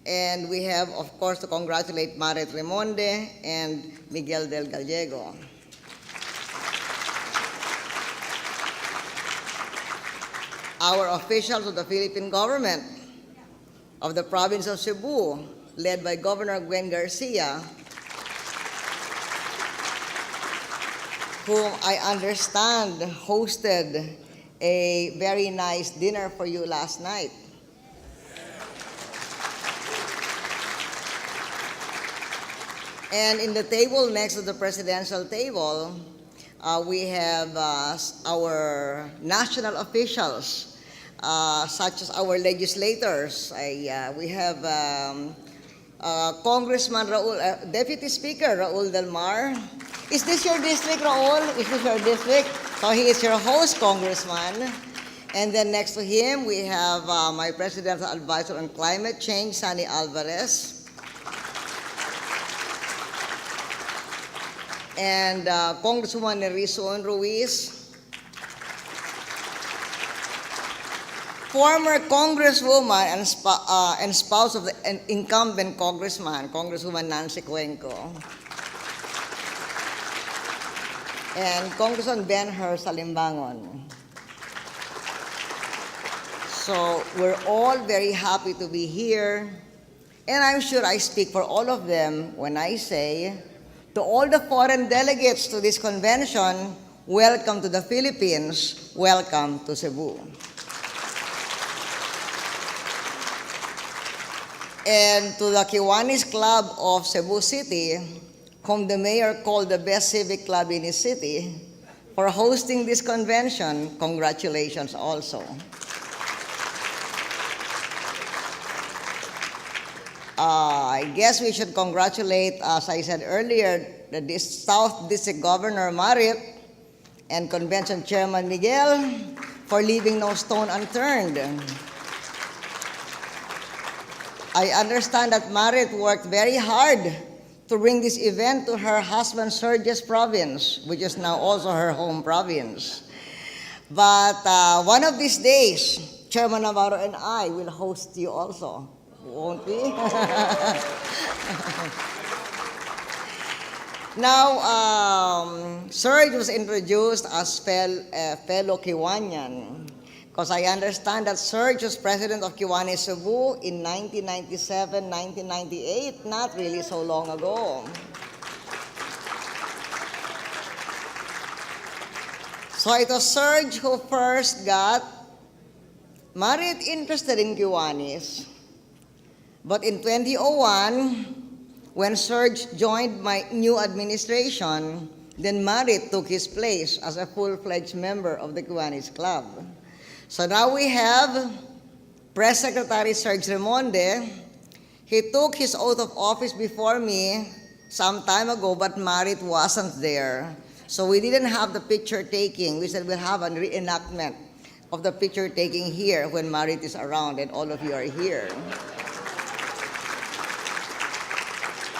And we have, of course, to congratulate Maret Remonde and Miguel del Gallego. Our officials of the Philippine government of the province of Cebu, led by Governor Gwen Garcia, whom I understand hosted a very nice dinner for you last night. And in the table next to the presidential table, we have our national officials, such as our legislators. We have Congressman Raul, Deputy Speaker Raul Del Mar. Is this your district, Raul? Is this your district? So he is your host, Congressman. And then next to him, we have my Presidential Advisor on Climate Change, Sani Alvarez. And Congresswoman Nerison Ruiz, former Congresswoman and spouse of the incumbent Congressman, Congresswoman Nancy Cuenco, and Congressman Ben-Hur Salimbangon. So we're all very happy to be here, and I'm sure I speak for all of them when I say, to all the foreign delegates to this convention, welcome to the Philippines, welcome to Cebu. And to the Kiwanis Club of Cebu City, whom the mayor called the best civic club in his city, for hosting this convention, congratulations also. I guess we should congratulate, as I said earlier, the South District Governor Marit and Convention Chairman Miguel for leaving no stone unturned. I understand that Marit worked very hard to bring this event to her husband Sergio's province, which is now also her home province. But one of these days, Chairman Navarro and I will host you also. Won't we? Now, Serge was introduced as fellow Kiwanian, because I understand that Serge was president of Kiwanis Cebu in 1997, 1998, not really so long ago. So it was Serge who first got Marit interested in Kiwanis. But in 2001, when Serge joined my new administration, then Marit took his place as a full-fledged member of the Kiwanis Club. So now we have Press Secretary Serge Remonde. He took his oath of office before me some time ago, but Marit wasn't there. So we didn't have the picture taking. We said we'll have a reenactment of the picture taking here when Marit is around and all of you are here.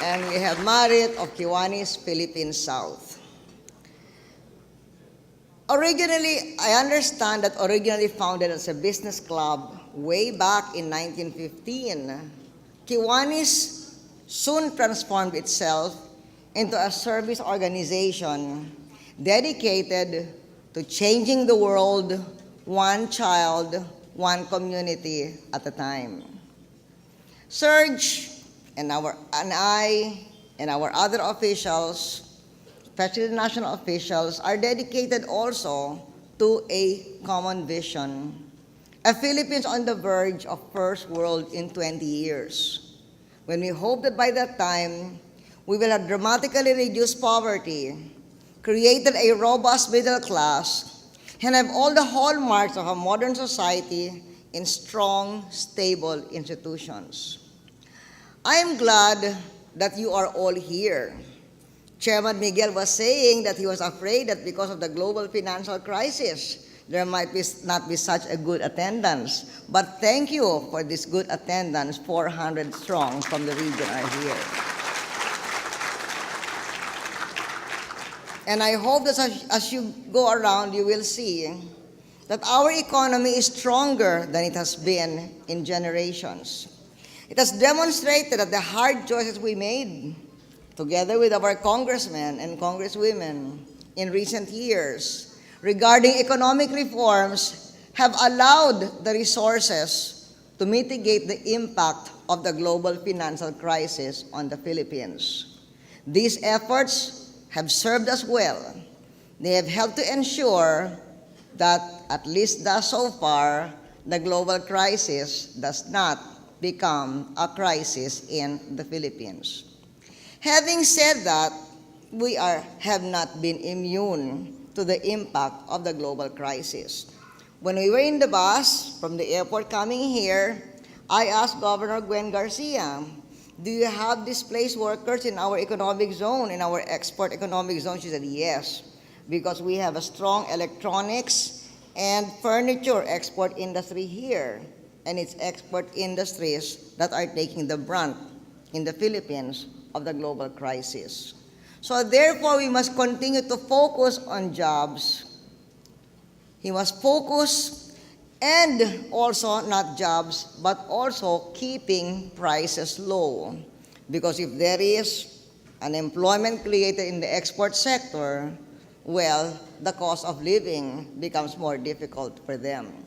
And we have Marit of Kiwanis, Philippines South. Originally, I understand that originally founded as a business club way back in 1915, Kiwanis soon transformed itself into a service organization dedicated to changing the world one child, one community at a time. Serge and I and our other officials, especially the national officials, are dedicated also to a common vision, a Philippines on the verge of first world in 20 years, when we hope that by that time, we will have dramatically reduced poverty, created a robust middle class, and have all the hallmarks of a modern society in strong, stable institutions. I am glad that you are all here. Chairman Miguel was saying that he was afraid that because of the global financial crisis, there might not be such a good attendance. But thank you for this good attendance. 400 strong from the region are here. And I hope that as you go around, you will see that our economy is stronger than it has been in generations. It has demonstrated that the hard choices we made, together with our congressmen and congresswomen in recent years, regarding economic reforms, have allowed the resources to mitigate the impact of the global financial crisis on the Philippines. These efforts have served us well. They have helped to ensure that, at least thus so far, the global crisis does not become a crisis in the Philippines. Having said that, we have not been immune to the impact of the global crisis. When we were in the bus from the airport coming here, I asked Governor Gwen Garcia, do you have displaced workers in our economic zone, in our export economic zone? She said, yes, because we have a strong electronics and furniture export industry here, and it's export industries that are taking the brunt in the Philippines of the global crisis. So therefore, we must continue to focus on jobs. He must focus, and also not jobs, but also keeping prices low. Because if there is unemployment created in the export sector, well, the cost of living becomes more difficult for them.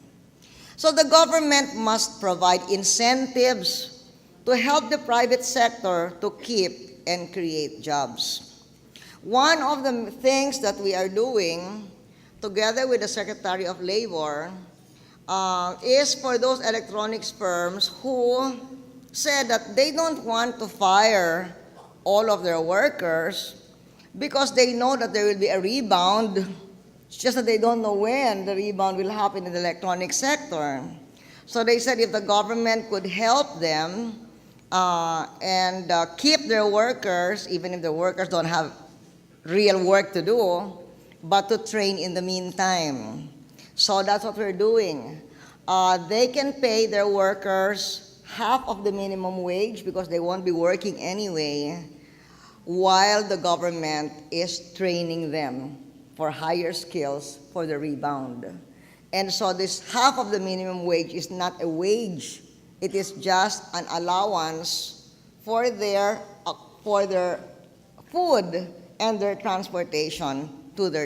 So the government must provide incentives to help the private sector to keep and create jobs. One of the things that we are doing, together with the Secretary of Labor, is for those electronics firms who said that they don't want to fire all of their workers because they know that there will be a rebound. It's just that they don't know when the rebound will happen in the electronic sector. So they said if the government could help them and keep their workers, even if the workers don't have real work to do, but to train in the meantime. So that's what we're doing. They can pay their workers half of the minimum wage because they won't be working anyway, while the government is training them for higher skills for the rebound. And so this half of the minimum wage is not a wage. It is just an allowance for their food and their transportation to their